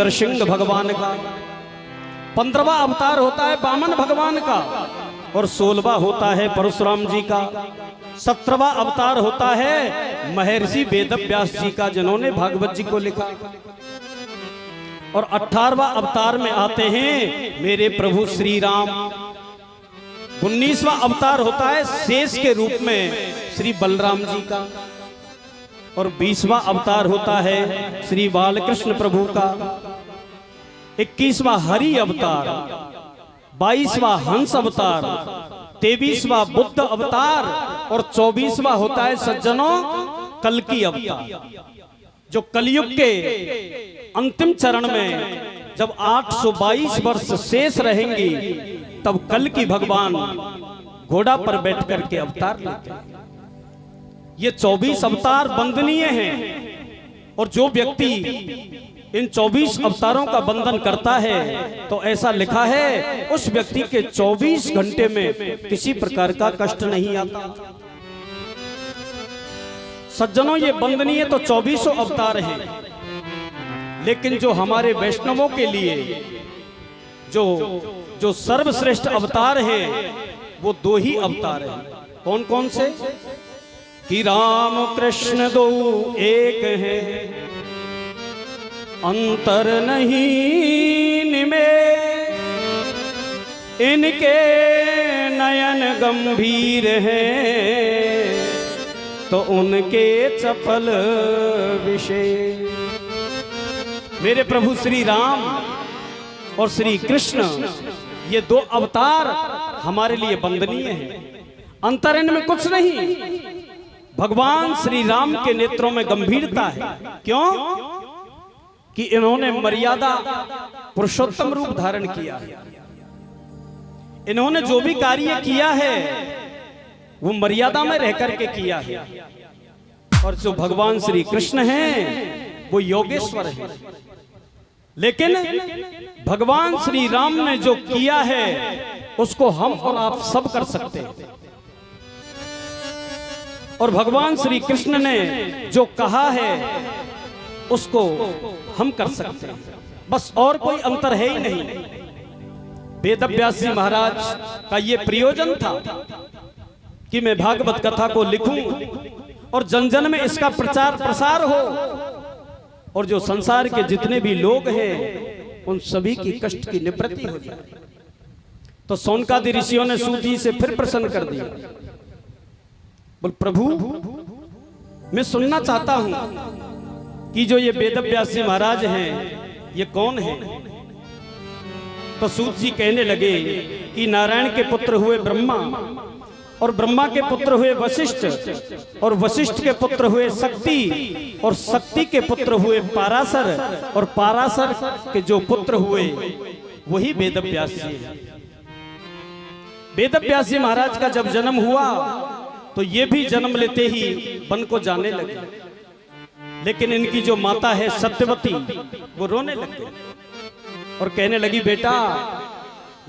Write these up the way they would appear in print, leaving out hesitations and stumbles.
नरसिंह भगवान का, 15वां अवतार होता है वामन भगवान का, और 16वां होता है परशुराम जी का, 17वां अवतार होता है महर्षि वेदव्यास जी का जिन्होंने भागवत जी को लिखा, और 18वां अवतार में आते हैं मेरे प्रभु श्री राम। 19वां अवतार होता है शेष के रूप में श्री बलराम जी का, और 20वां अवतार होता है श्री बालकृष्ण प्रभु का, 21वां हरि अवतार, 22वां हंस अवतार, 23वां बुद्ध अवतार, और 24वां होता है सज्जनों कल्कि अवतार, जो कलयुग के अंतिम चरण में जब 822 वर्ष शेष रहेंगी तब कल्कि भगवान घोड़ा पर बैठ करके अवतार लेते हैं। ये 24 अवतार वंदनीय हैं, और जो व्यक्ति इन 24 अवतारों का वंदन करता है तो ऐसा लिखा है उस व्यक्ति के 24 घंटे में किसी प्रकार का कष्ट नहीं आता। सज्जनों, ये वंदनीय तो 24 अवतार हैं, लेकिन जो हमारे वैष्णवों के लिए जो सर्वश्रेष्ठ अवतार है वो 2 ही अवतार हैं। कौन कौन से? कि राम कृष्ण दो एक है, अंतर नहीं निमेष, इनके नयन गंभीर हैं तो उनके चपल विशेष। मेरे प्रभु श्री राम और श्री कृष्ण ये 2 अवतार हमारे लिए वंदनीय हैं, अंतर इनमें कुछ नहीं। भगवान श्री राम के नेत्रों में गंभीरता है, क्यों? कि इन्होंने मर्यादा पुरुषोत्तम रूप धारण किया है। इन्होंने जो भी कार्य किया है वो मर्यादा में रह करके किया है, और जो भगवान श्री कृष्ण हैं वो योगेश्वर हैं। लेकिन भगवान श्री राम ने जो किया है उसको हम और आप सब कर सकते हैं, और भगवान श्री कृष्ण ने जो कहा है उसको हम कर सकते हैं, बस और कोई अंतर है ही नहीं। वेदव्यास जी महाराज का ये प्रयोजन था कि मैं भागवत कथा को लिखूं और जन जन में इसका प्रचार प्रसार हो, और जो संसार के जितने भी लोग हैं उन सभी की कष्ट की निवृत्ति हो जाए। तो सोनकादि ऋषियों ने सूत जी से फिर प्रसन्न कर दिया। बोल प्रभु, मैं सुनना चाहता हूं कि जो ये वेदव्यास जी महाराज हैं ये कौन है? तो सूत जी कहने लगे कि नारायण के पुत्र हुए ब्रह्मा, और ब्रह्मा के पुत्र हुए वशिष्ठ, और वशिष्ठ के पुत्र हुए शक्ति, और शक्ति के पुत्र हुए पाराशर, और पाराशर के जो पुत्र हुए वही वेदव्यास जी हैं। वेदव्यास जी महाराज का जब जन्म हुआ तो ये भी जन्म लेते ही वन को जाने लगे, लेकिन इनकी जो माता है सत्यवती वो रोने लगी और कहने लगी, बेटा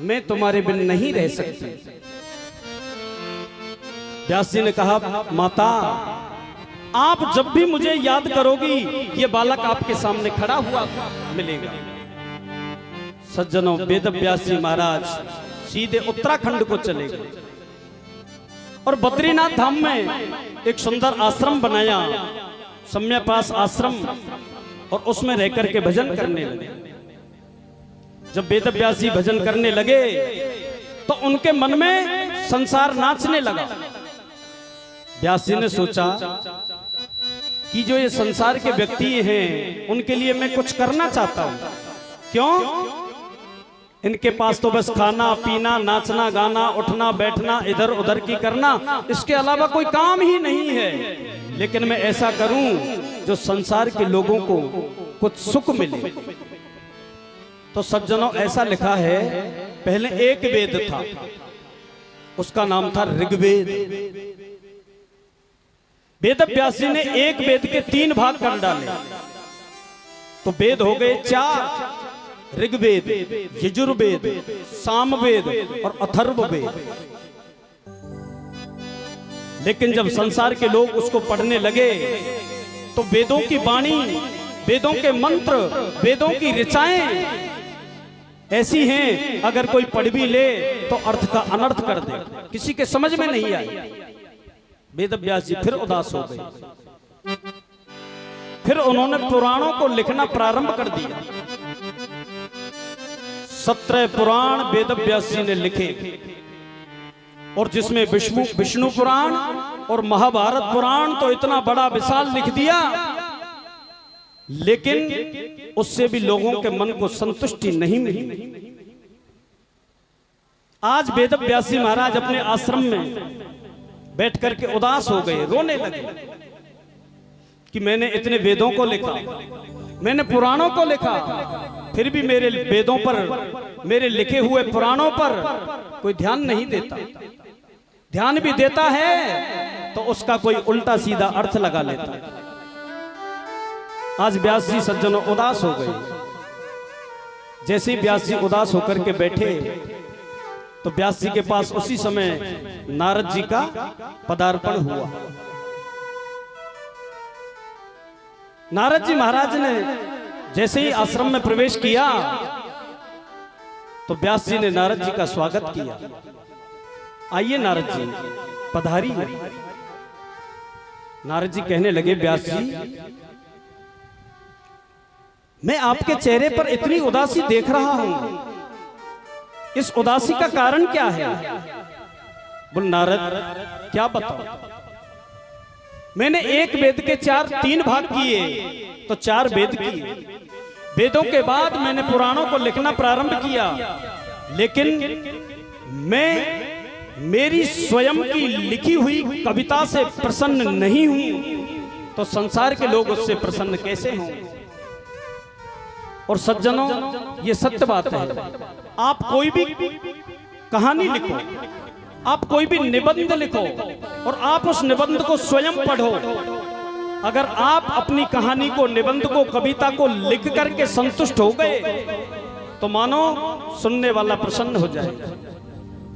मैं तुम्हारे बिन नहीं रह सकती। व्यास जी ने कहा, माता आप जब भी मुझे याद करोगी ये बालक आपके सामने खड़ा हुआ मिलेगा। सज्जनों, वेदव्यास जी महाराज सीधे उत्तराखंड को चले गए और बद्रीनाथ धाम में एक सुंदर आश्रम बनाया, सम्यपास आश्रम, और उसमें रह करके भजन करने लगे। जब वेदव्यास जी भजन करने लगे तो उनके मन में संसार नाचने लगा। व्यास जी ने सोचा कि जो ये संसार के व्यक्ति हैं उनके लिए मैं कुछ करना चाहता हूं। क्यों? इनके पास तो बस खाना पीना, नाचना गाना, उठना बैठना, इधर उधर की करना, इसके अलावा कोई काम ही नहीं है। लेकिन मैं ऐसा करूं जो संसार के लोगों को कुछ सुख मिले। तो सज्जनों, ऐसा लिखा है, पहले एक वेद था, उसका नाम था ऋग्वेद। वेदव्यास जी ने एक वेद के 3 भाग कर डाले, तो वेद हो गए 4, ऋग्वेद, यजुर्वेद, सामवेद और अथर्ववेद। लेकिन जब संसार के लोग उसको पढ़ने लगे तो वेदों की वाणी वेदों के मंत्र, वेदों की ऋचाएं ऐसी हैं, अगर कोई पढ़ भी ले तो अर्थ का अनर्थ कर दे, किसी के समझ में नहीं आई। वेद व्यास जी फिर उदास हो गए। फिर उन्होंने पुराणों को लिखना प्रारंभ कर दिया। 17 पुराण वेद व्यास जी ने लिखे, और जिसमें विष्णु पुराण और महाभारत पुराण तो इतना बड़ा विशाल लिख दिया, लेकिन उससे भी लोगों के मन को संतुष्टि नहीं मिली। आज वेद व्यास जी महाराज अपने आश्रम में बैठ करके उदास हो गए, रोने लगे कि मैंने इतने वेदों को लिखा, मैंने पुराणों को लिखा, फिर भी मेरे वेदों पर, मेरे लिखे हुए पुराणों पर कोई ध्यान नहीं देता। ध्यान भी देता है तो उसका कोई उल्टा सीधा अर्थ लगा लेता है। आज व्यास जी सज्जनों उदास हो गए। जैसे ही व्यास जी उदास होकर के बैठे तो व्यास जी के पास उसी समय नारद जी का पदार्पण हुआ। नारद जी महाराज ने जैसे ही आश्रम में प्रवेश किया तो व्यास जी ने नारद जी का स्वागत किया। आइए नारद जी, पधारिए। नारद जी कहने लगे, व्यास जी मैं आपके चेहरे पर इतनी उदासी देख रहा हूं, इस उदासी का कारण क्या है? बोल नारद क्या बताओ, मैंने एक वेद के 3 भाग किए तो 4 वेद किए। वेदों के बाद मैंने पुराणों को लिखना प्रारंभ किया, लेकिन मैं मेरी स्वयं की लिखी हुई कविता से प्रसन्न नहीं हूं, तो संसार के लोग उससे प्रसन्न कैसे हों? और सज्जनों, ये सत्य बात है। आप कोई भी कहानी लिखो, आप कोई भी निबंध लिखो, और आप उस निबंध को स्वयं पढ़ो। अगर आप अपनी कहानी को, निबंध को, कविता को लिख करके संतुष्ट हो गए तो मानो सुनने वाला प्रसन्न हो जाएगा।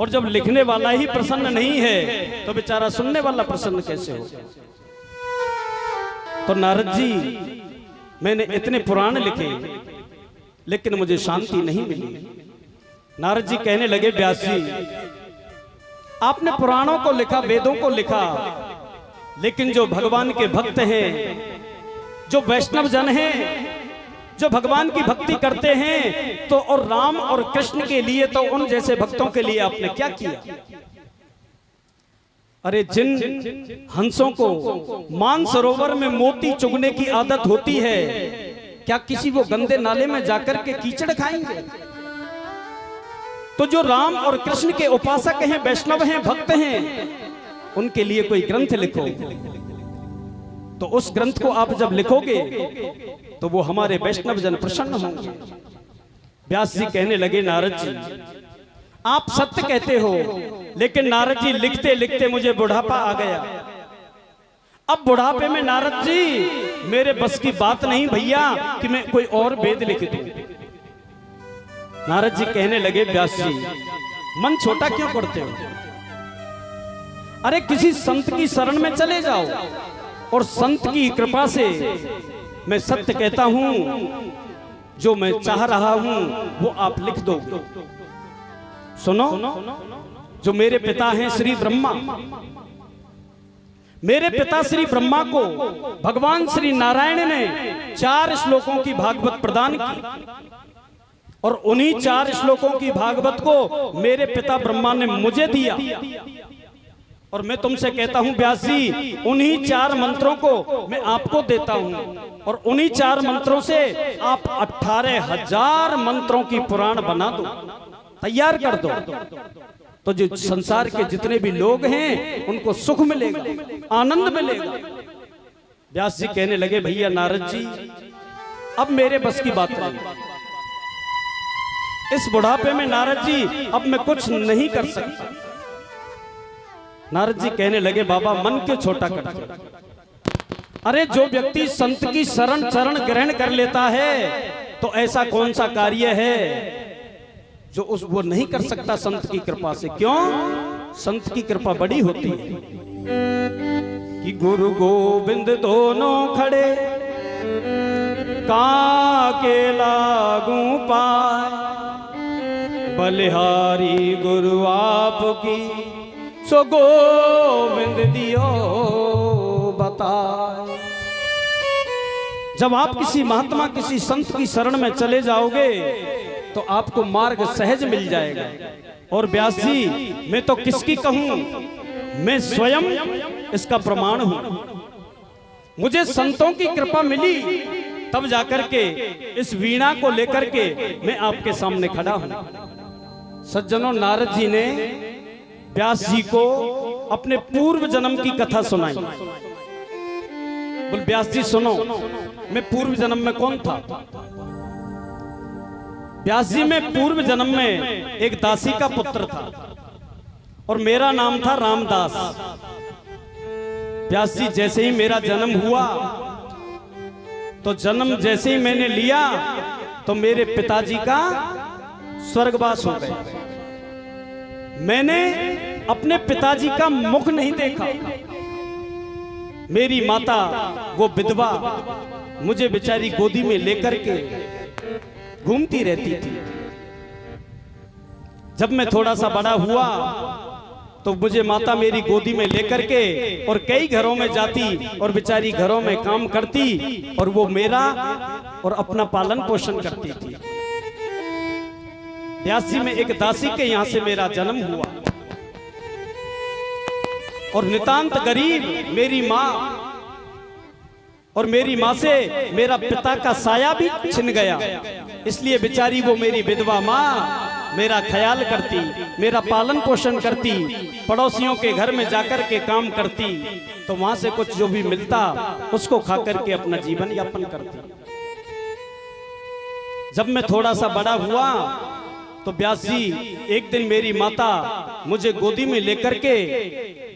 और जब लिखने वाला ही प्रसन्न नहीं है तो बेचारा सुनने वाला प्रसन्न कैसे हो? तो नारद जी, मैंने इतने पुराण लिखे लेकिन मुझे शांति नहीं मिली। नारद जी कहने लगे, व्यास जी आपने पुराणों को लिखा, वेदों को लिखा, लेकिन जो भगवान के भक्त हैं, जो वैष्णव जन हैं, जो भगवान की भक्ति करते हैं, तो और राम और कृष्ण के लिए, तो उन जैसे भक्तों के लिए आपने क्या किया? अरे जिन हंसों को मानसरोवर में मोती चुगने की आदत होती है, क्या किसी वो गंदे नाले में जाकर के कीचड़ खाएंगे? तो जो राम और कृष्ण के उपासक हैं, वैष्णव हैं, भक्त हैं, उनके लिए कोई ग्रंथ लिखो। तो उस ग्रंथ को आप जब लिखोगे तो वो हमारे वैष्णव जन प्रसन्न होंगे। व्यास जी कहने लगे, नारद जी आप सत्य कहते हो, लेकिन नारद जी लिखते लिखते मुझे बुढ़ापा आ गया। अब बुढ़ापे में नारद जी मेरे बस की बात नहीं भैया कि मैं कोई और वेद लिख दूं। नारद जी कहने लगे, व्यास जी मन छोटा क्यों करते हो? अरे किसी संत की शरण में चले जाओ, और संत की कृपा से मैं सत्य कहता हूं, जो मैं चाह रहा हूं वो आप लिख दो। सुनो, जो मेरे पिता हैं श्री ब्रह्मा, मेरे पिता श्री ब्रह्मा को भगवान श्री नारायण ने 4 श्लोकों की भागवत प्रदान की, और उन्हीं 4 श्लोकों की भागवत को मेरे पिता ब्रह्मा ने मुझे दिया। और मैं तुमसे कहता हूं व्यास जी, उन्हीं 4 मंत्रों को मैं आपको देता हूं, और उन्हीं 4 मंत्रों से आप 18,000 मंत्रों की पुराण बना दो, तैयार कर दो। तो जो संसार के जितने भी लोग हैं उनको सुख मिलेगा, आनंद मिलेगा। व्यास जी कहने लगे, भैया नारद जी अब मेरे बस की बात नहीं, इस बुढ़ापे में नारद जी अब मैं कुछ नहीं कर सकता। नारद जी कहने लगे, बाबा मन क्यों छोटा करते? अरे जो व्यक्ति संत की शरण चरण ग्रहण कर लेता है तो ऐसा कौन सा कार्य है जो वो नहीं कर सकता संत की कृपा से? क्यों? संत की कृपा बड़ी होती है कि गुरु गोविंद दोनों खड़े काके लागू पाए, बलिहारी गुरु आपकी सो गोविंद दियो बताए। जब आप किसी महात्मा किसी संत की शरण में चले जाओगे तो आपको मार्ग सहज मिल जाएगा। और व्यास जी मैं तो किसकी कहूं, मैं स्वयं इसका प्रमाण हूं। मुझे संतों की कृपा मिली तब जाकर के इस वीणा को लेकर के मैं आपके सामने खड़ा हूं। सज्जनों, नारद जी ने व्यास जी को अपने पूर्व जन्म की कथा सुनाई। बोल व्यास जी सुनो, मैं पूर्व जन्म में कौन था। व्यास जी मैं पूर्व जन्म में एक दासी का पुत्र था और मेरा नाम था रामदास। व्यास जी जैसे ही मेरा जन्म हुआ तो जन्म जैसे ही मैंने लिया तो मेरे पिताजी का स्वर्गवास हो गया। मैंने अपने पिताजी का मुख नहीं देखा। मेरी माता वो विधवा मुझे बेचारी गोदी में लेकर के घूमती रहती थी। जब मैं थोड़ा सा बड़ा हुआ तो मुझे माता मेरी गोदी में लेकर के और कई घरों में जाती और बेचारी घरों में काम करती और वो मेरा और अपना पालन पोषण करती थी। व्यास जी में एक दासी के यहां से मेरा जन्म हुआ और नितांत गरीब मेरी माँ, और मेरी माँ से मेरा पिता का साया भी छिन गया। इसलिए बेचारी वो मेरी विधवा माँ मेरा ख्याल करती, मेरा पालन पोषण करती, पड़ोसियों के घर में जाकर के काम करती, तो वहां से कुछ जो भी मिलता उसको खा करके अपना जीवन यापन करती। जब मैं थोड़ा सा बड़ा हुआ तो व्यास जी एक दिन मेरी माता मुझे गोदी में लेकर के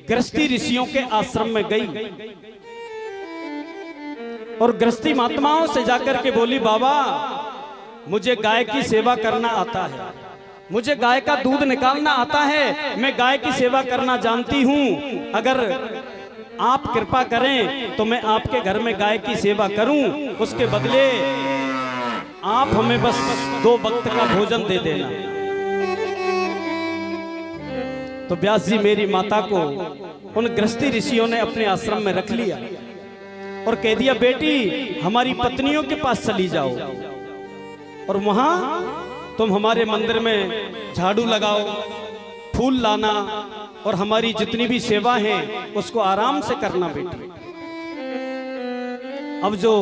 गृहस्थी ऋषियों के आश्रम में गई और गृहस्थी महात्माओं से जाकर के बोली, बाबा मुझे गाय की सेवा करना आता है, मुझे गाय का दूध निकालना आता है, मैं गाय की सेवा करना जानती हूं। अगर आप कृपा करें तो मैं आपके घर में गाय की सेवा करूं, उसके बदले आप हमें बस 2 वक्त का भोजन दे देना। तो व्यास जी मेरी माता को उन गृहस्थी ऋषियों ने अपने आश्रम में रख लिया और कह दिया, बेटी हमारी पत्नियों के पास चली जाओ और वहां तुम हमारे मंदिर में झाड़ू लगाओ, फूल लाना और हमारी जितनी भी सेवा है उसको आराम से करना बेटी। अब जो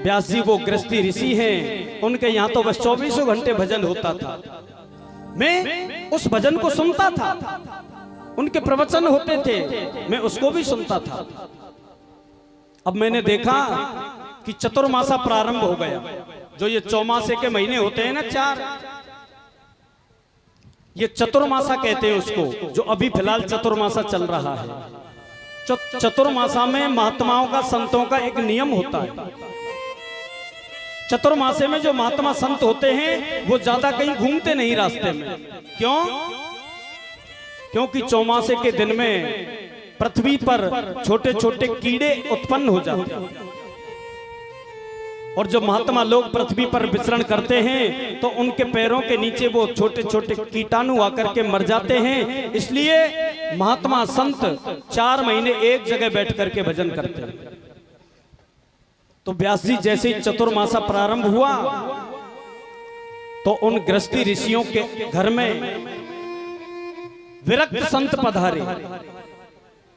व्यास जी वो गृहस्थी ऋषि हैं, उनके यहाँ तो बस 24 घंटे भजन होता था। मैं उस भजन को सुनता था, उनके प्रवचन होते थे, मैं उसको भी सुनता था। अब मैंने देखा कि चतुर्मासा प्रारंभ हो गया। जो ये चौमासे के महीने होते हैं ना 4, ये चतुर्मासा कहते हैं उसको, जो अभी फिलहाल चतुर्मासा चल रहा है। चतुर्मासा में महात्माओं का, संतों का एक नियम होता है। चतुर्मासे में जो महात्मा संत होते हैं वो ज्यादा कहीं घूमते नहीं रास्ते में। क्यों? क्योंकि चौमासे के दिन में पृथ्वी पर छोटे छोटे कीड़े उत्पन्न हो जाते हैं और जब महात्मा लोग पृथ्वी पर विचरण करते हैं तो उनके पैरों के नीचे वो छोटे छोटे कीटाणु आकर के मर जाते हैं। इसलिए महात्मा संत 4 महीने एक जगह बैठ करके भजन करते हैं। तो व्यास जी जैसे ही चतुर्मासा प्रारंभ हुआ तो उन गृहस्थी ऋषियों के घर में विरक्त संत पधारे।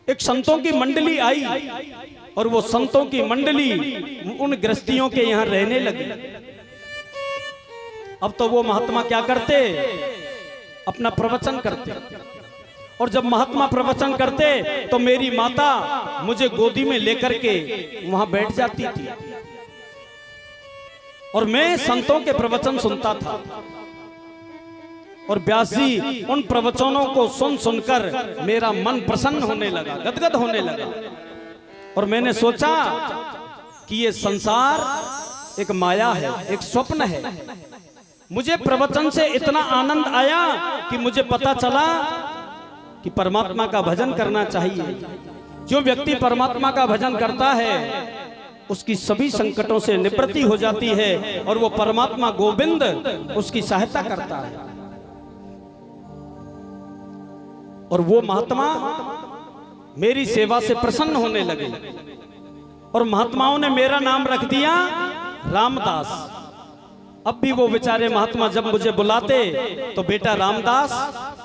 एक संतों की मंडली आई और वो संतों की मंडली उन गृहस्थियों के यहां रहने लगी। अब तो वो महात्मा क्या करते, अपना प्रवचन करते, और जब महात्मा प्रवचन करते तो मेरी माता मुझे गोदी में लेकर के वहां बैठ जाती थी और मैं संतों के प्रवचन सुनता था। और व्यास जी उन प्रवचनों को सुन सुनकर मेरा मन प्रसन्न होने लगा, गदगद होने लगा। और मैंने सोचा कि ये संसार एक माया है, एक स्वप्न है। मुझे प्रवचन से इतना आनंद आया कि मुझे पता चला कि परमात्मा का भजन करना चाहिए। जो व्यक्ति परमात्मा का भजन करता है उसकी सभी संकटों से निवृत्ति हो जाती है और वो परमात्मा गोविंद उसकी सहायता करता है। और वो महात्मा मेरी सेवा से प्रसन्न होने लगे और महात्माओं ने मेरा नाम रख दिया रामदास। अब भी वो बेचारे महात्मा जब मुझे बुलाते तो बेटा रामदास,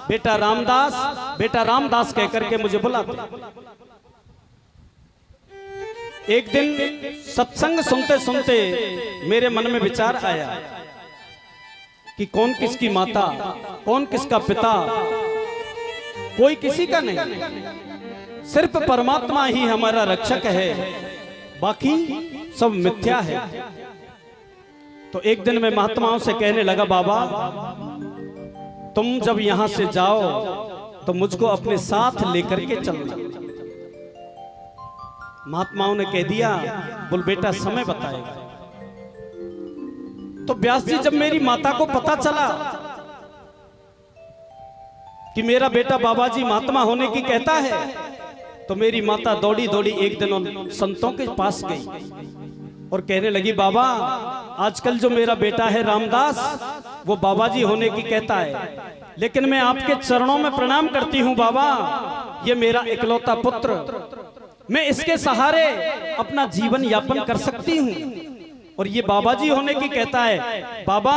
बेटा रामदास, बेटा रामदास कह करके मुझे बुलाते। एक दिन सत्संग सुनते सुनते मेरे मन में विचार आया कि कौन किसकी माता, कौन किसका पिता, कोई किसी का नहीं, सिर्फ परमात्मा ही हमारा रक्षक है, बाकी सब मिथ्या है। तो एक दिन मैं महात्माओं से कहने लगा, बाबा तुम जब यहां से जाओ तो मुझको अपने साथ लेकर के चलना। महात्माओं ने कह दिया, बोल बेटा समय बताएगा। तो व्यास जी जब मेरी माता को पता चला कि मेरा बेटा बाबा जी महात्मा होने की कहता है, तो मेरी माता दौड़ी दौड़ी एक दिन उन संतों के पास गई और कहने लगी, बाबा आजकल जो मेरा बेटा है रामदास वो बाबा जी होने की कहता है, लेकिन मैं आपके चरणों में प्रणाम करती हूँ बाबा, ये मेरा इकलौता पुत्र, मैं इसके सहारे अपना जीवन यापन कर सकती हूँ, और ये बाबा जी होने की कहता है। बाबा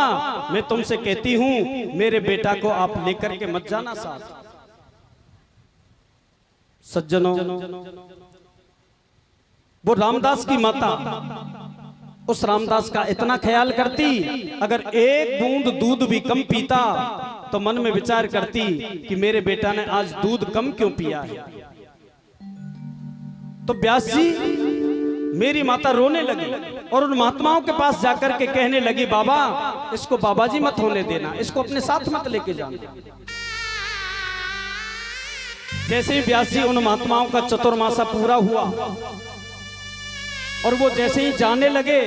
मैं तुमसे कहती हूँ मेरे बेटा को आप लेकर के मत जाना साथ। सज्जनों, वो रामदास की माता उस रामदास का इतना ख्याल करती, अगर एक बूंद दूध भी कम पीता तो मन में विचार करती कि मेरे बेटा ने आज दूध कम क्यों पिया है। तो व्यास जी मेरी माता रोने लगी और उन महात्माओं के पास जाकर के कहने लगी, बाबा इसको बाबा जी मत होने देना, इसको अपने साथ मत लेके जाना। जैसे ही व्यास जी उन महात्माओं का चतुर्मासा पूरा हुआ और वो जैसे ही जाने लगे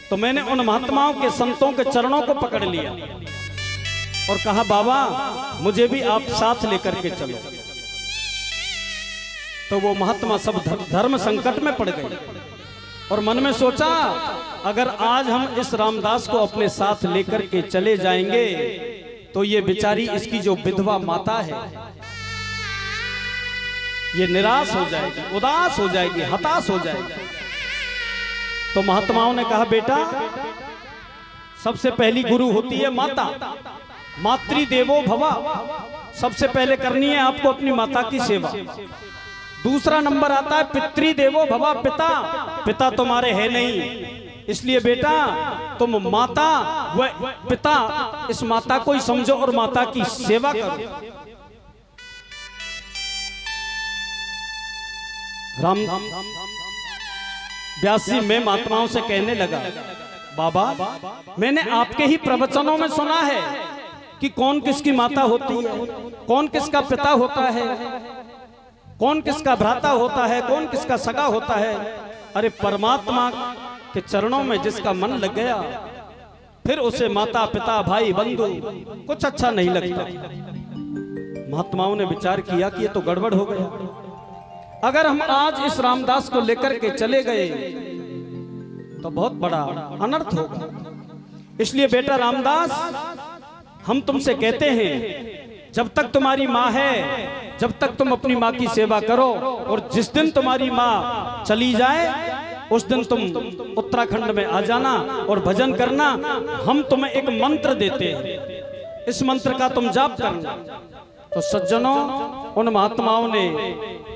तो मैंने उन महात्माओं के संतों के चरणों को पकड़ लिया और कहा, बाबा मुझे भी आप साथ लेकर के चलो। तो वो महात्मा सब धर्म संकट में पड़ गए और मन में सोचा, अगर आज हम इस रामदास को अपने साथ लेकर के चले जाएंगे तो ये बेचारी इसकी जो विधवा माता है ये निराश हो जाएगी, उदास हो जाएगी, हताश हो जाएगी। तो महात्माओं ने कहा, बेटा सबसे पहली गुरु होती है माता, मातृदेवो भव, सबसे पहले करनी है आपको अपनी माता की सेवा। दूसरा नंबर आता है पितृदेवो भव, पिता, पिता तुम्हारे है नहीं, इसलिए बेटा तुम माता व पिता इस माता को ही समझो और माता की सेवा करो। राम व्यास जी मैं महात्माओं से कहने लगा, बाबा मैंने आपके ही प्रवचनों में सुना है कि कौन किसकी माता होती है, कौन किसका पिता होता है, कौन किसका भ्राता होता है, कौन किसका सगा होता है। अरे परमात्मा के चरणों में जिसका मन लग गया फिर उसे माता पिता भाई बंधु कुछ अच्छा नहीं लगता। महात्माओं ने विचार किया कि ये तो गड़बड़ हो गया, अगर हम आज इस रामदास को लेकर के चले गए तो बहुत बड़ा अनर्थ होगा। इसलिए बेटा रामदास हम तुमसे कहते हैं, जब तक तुम्हारी माँ है जब तक तुम अपनी माँ की सेवा करो, और जिस दिन तुम्हारी माँ चली जाए उस दिन तुम उत्तराखंड में आ जाना और भजन करना। हम तुम्हें एक मंत्र देते हैं, इस मंत्र का तुम जाप करना। तो सज्जनों उन महात्माओं ने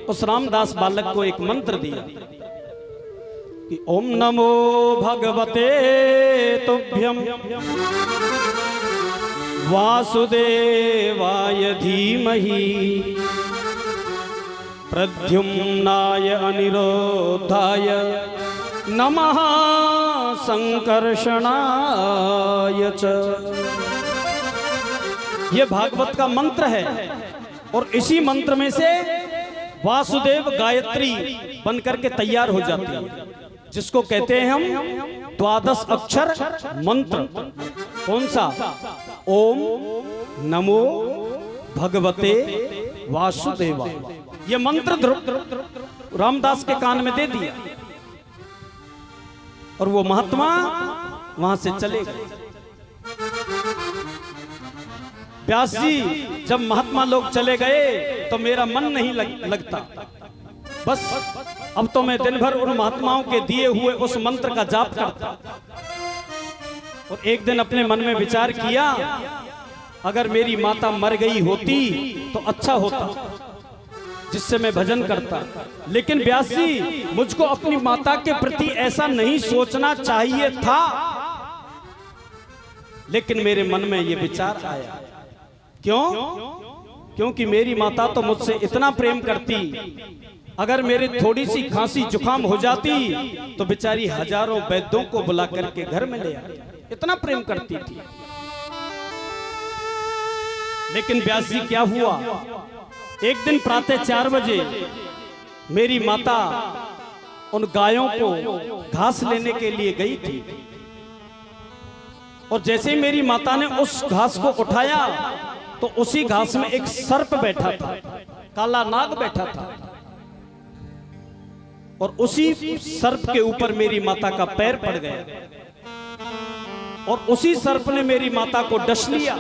उस रामदास बालक को एक मंत्र दिया कि ओम नमो भगवते तुभ्यम वासुदेवाय धीमहि प्रद्युम्नाय अनिरोधाय नमः संकर्षणाय च। ये भागवत का मंत्र है और इसी मंत्र में से वासुदेव गायत्री बनकर के तैयार हो जाती है, जिसको कहते हैं हम 12 अक्षर मंत्र। कौन सा? ओम नमो भगवते वासुदेवाय। ये मंत्र रामदास के कान में दे दिया। और वो महात्मा वहां से चले गए। व्यास जी जब महात्मा लोग चले गए तो मेरा मन नहीं लगता। बस अब तो मैं दिन भर उन महात्माओं के दिए हुए उस मंत्र का जाप करता। और एक दिन अपने मन में विचार किया, अगर मेरी माता मर गई होती तो अच्छा होता, जिससे मैं भजन करता। लेकिन व्यास जी मुझको अपनी माता के प्रति ऐसा नहीं सोचना चाहिए था। लेकिन मेरे मन में ये विचार आया, क्यों? क्योंकि मेरी माता तो मुझसे इतना प्रेम करती, अगर मेरे थोड़ी सी खांसी जुकाम हो जाती तो बेचारी हजारों वैद्यों को बुला करके घर में ले आती, इतना प्रेम करती थी। लेकिन व्यास जी क्या हुआ, एक दिन प्रातः 4 बजे मेरी माता उन गायों को घास लेने के लिए गई थी। और जैसे ही मेरी माता ने उस घास को उठाया तो उसी घास में एक सर्प बैठा था, काला नाग बैठा था। और उसी सर्प के ऊपर मेरी माता का पैर पड़ गया और उसी सर्प ने मेरी माता को डस लिया।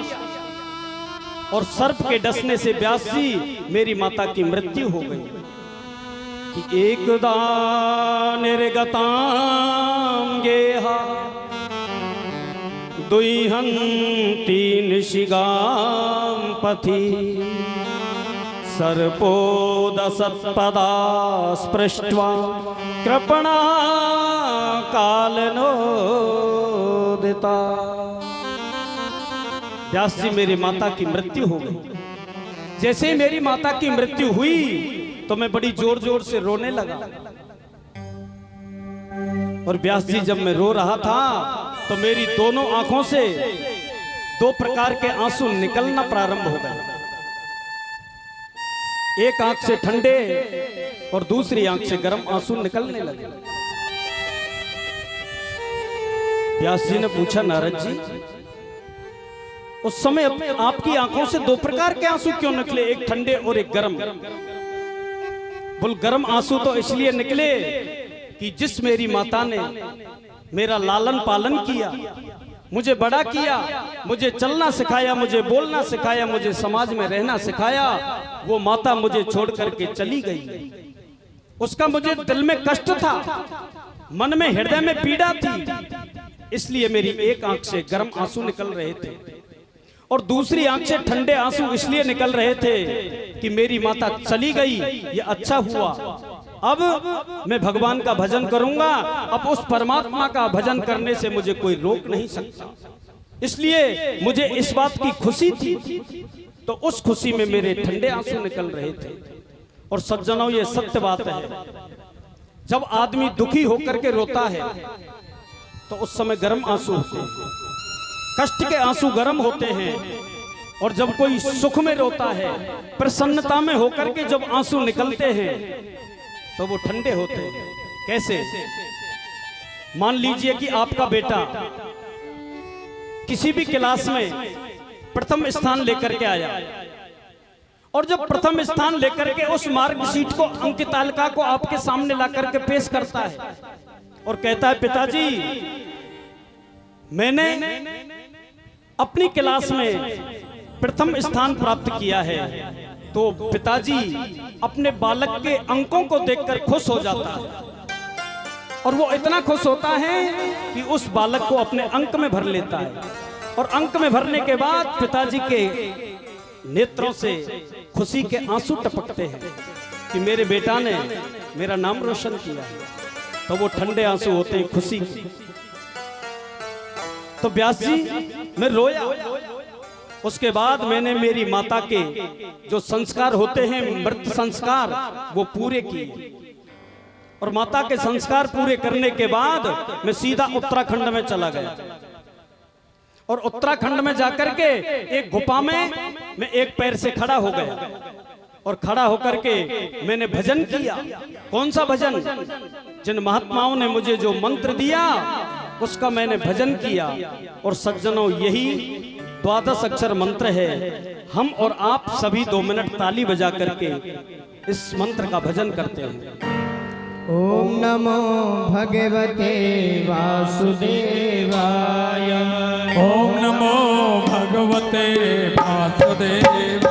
और सर्प के डसने से व्यास जी मेरी माता की मृत्यु हो गई। कि एकदा निर्गतां गेहा दुईहं तीन शिगां पथि सर्पोदसत्पदा स्पृष्ट्वा कृपणा कालनोदिता। व्यास जी मेरी माता की मृत्यु हो गई। जैसे ही मेरी माता की मृत्यु हुई तो मैं बड़ी जोर जोर से रोने लगा। और व्यास जी जब मैं रो रहा था तो मेरी दोनों आंखों से 2 प्रकार के आंसू निकलना प्रारंभ हो गए। एक आंख से ठंडे और दूसरी आंख से गर्म आंसू निकलने लगे। व्यास जी ने पूछा, नारद जी उस समय आपकी आंखों से 2 प्रकार के आंसू क्यों निकले, एक ठंडे और एक गर्म? बोल, गर्म आंसू तो इसलिए निकले कि जिस मेरी माता ने मेरा लालन पालन किया, मुझे बड़ा किया, मुझे चलना सिखाया, मुझे बोलना सिखाया, मुझे समाज में रहना सिखाया, वो माता मुझे छोड़ करके चली गई। उसका मुझे दिल में कष्ट था, मन में हृदय में पीड़ा थी। इसलिए मेरी एक आंख से गर्म आंसू निकल रहे थे और दूसरी आंख से ठंडे आंसू इसलिए निकल रहे थे कि मेरी माता चली गई, ये अच्छा हुआ। अब मैं भगवान का भजन करूंगा, अब उस परमात्मा का भजन करने से मुझे कोई रोक नहीं सकता। इसलिए मुझे इस बात की खुशी थी, तो उस खुशी में मेरे ठंडे आंसू निकल रहे थे। और सज्जनों, ये सत्य बात है, जब आदमी दुखी होकर के रोता है तो उस समय गर्म आंसू होते हैं, कष्ट के आंसू गर्म होते हैं। और जब कोई सुख में रोता है, प्रसन्नता में होकर के जब आंसू निकलते हैं तो वो ठंडे होते हैं। कैसे? मान लीजिए कि आपका बेटा किसी भी क्लास में प्रथम स्थान लेकर के आया और जब प्रथम स्थान लेकर के उस मार्कशीट को, अंक तालिका को आपके सामने ला करके पेश करता है और कहता है, पिताजी मैंने अपनी क्लास में प्रथम स्थान प्राप्त किया है, तो पिताजी अपने बालक के अंकों को देखकर खुश हो जाता है। और वो इतना खुश होता है कि उस बालक को अपने अंक में भर लेता है। और अंक में भरने के बाद पिताजी के नेत्रों से खुशी के आंसू टपकते हैं कि मेरे बेटा ने मेरा नाम रोशन किया। तो वो ठंडे आंसू होते हैं खुशी के। तो व्यास जी मैं रोया। उसके बाद मैंने मेरी माता के जो संस्कार होते हैं, मृत संस्कार, वो पूरे किए। और माता के संस्कार पूरे करने के बाद मैं सीधा उत्तराखंड में चला गया। और उत्तराखंड में जाकर के एक गुफा में मैं एक पैर से खड़ा हो गया और खड़ा होकर के मैंने भजन किया। कौन सा भजन? जिन महात्माओं ने मुझे जो मंत्र दिया उसका मैंने भजन किया। और सज्जनों, यही 12 अक्षर मंत्र है। हम और आप सभी 2 मिनट ताली बजा करके इस मंत्र का भजन करते हैं। ओम नमो भगवते वासुदेवाय। ओम नमो भगवते वासुदेवाय।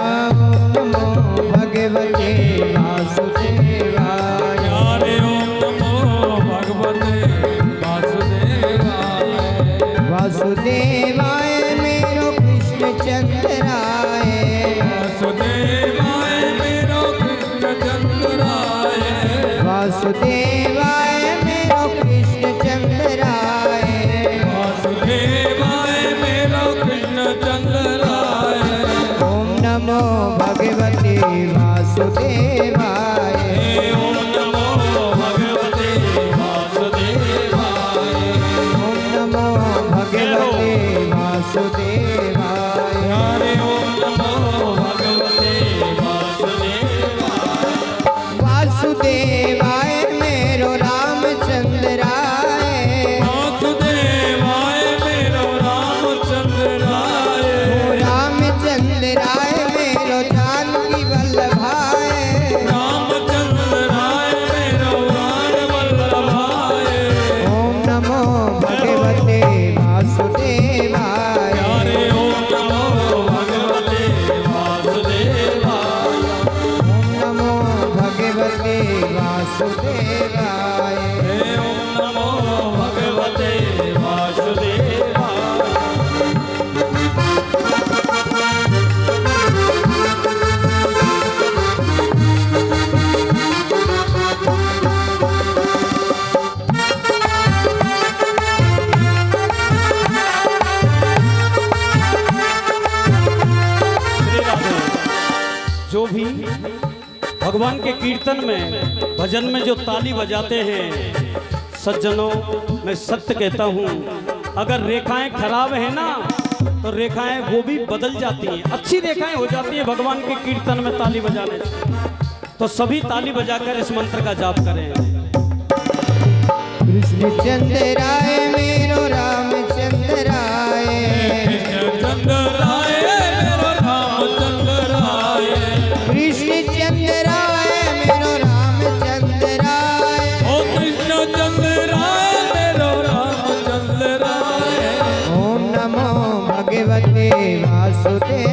ओम नमो भगवते वासुदेवाय। हरे ओम नमो भगवते वासुदेवाय। वासुदेवाय मेरो कृष्ण चंद्राय। वासुदेवाय मेरो कृष्ण चंद्राय। वासुदेवाय मेरो कृष्ण चंद्राय। वासुदेवाय मेरो कृष्ण चंद्राय। ओम नमो भगवते वासुदेवाय। ओम नमो भगवते वासुदेवाय। ओम नमो भगवते वासुदेवाय। हरे ओम नमो भगवते वासुदेवाय। वासुदेवाय मेरो रामचंद्राय। वासुदेवाय मेरो रामचंद्राय। रामचंद्राय मेरो जानकी वल्लभाय। रामचंद्राय मेरो प्राण वल्लभाय। ओम नमो भगवते वासुदेवाय। हरे ओम नमो भगवते वासुदेवाय। ओम नमो भगवते वासुदेवाय। हे ओम नमो भगवते वासुदेवाय। श्री राधे। जो भी भगवान के कीर्तन में भजन में जो ताली बजाते हैं सज्जनों, मैं सत्य कहता हूँ, अगर रेखाएं खराब है ना तो रेखाएं वो भी बदल जाती हैं, अच्छी रेखाएं हो जाती हैं भगवान के कीर्तन में ताली बजाने से। तो सभी ताली बजाकर इस मंत्र का जाप करें। कृष्ण चंद्राय मेरो रामचंद्राय। चंद्राय मेरो रामचंद्राय। कृष्ण चंद्राय मेरो रामचंद्राय। ओ कृष्ण चंद्राय मेरो रामचंद्राय। ओम नमो भगवते वासुदेवाय।